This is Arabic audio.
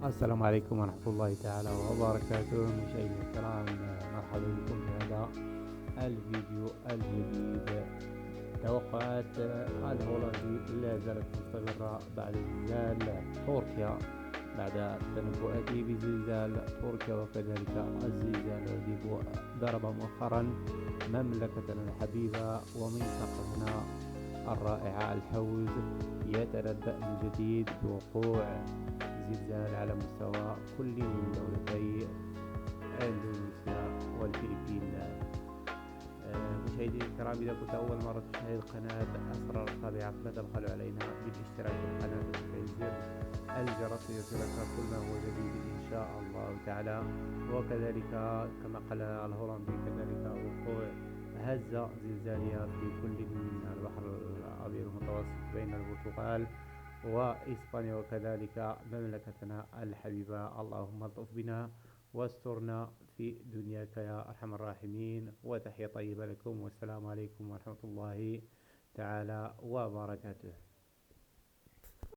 السلام عليكم ورحمة الله تعالى وبركاته مشاهدينا الكرام، مرحبا بكم في هذا الفيديو الجديد. توقعات الهولندي لا زالت مستمرة بعد زلزال تركيا، بعد تنبؤاته بزلزال تركيا وكذلك الزلزال الذي ضرب مؤخرا مملكتنا الحبيبة ومنطقتنا الرائعة الحوز. يتنبأ من جديد بوقوع زلزال على مستوى كل من دولتي اندونيسيا والفلبين. مشاهدينا الكرام، إذا كنت أول مرة تشاهد قناة أسرار الطبيعة فلا تبخلوا علينا بالاشتراك في القناة وتفعيل زر الجرس ليصلك كل ما هو جديد إن شاء الله تعالى. وكذلك كما قال الهولندي، كذلك وقوع هزة زلزالية في كل من البحر الأبيض المتوسط بين البرتغال وإسبانيا وكذلك مملكتنا الحبيبة. اللهم الطف بنا واسترنا في دنياك يا أرحم الراحمين. وتحية طيبة لكم، والسلام عليكم ورحمة الله تعالى وبركاته.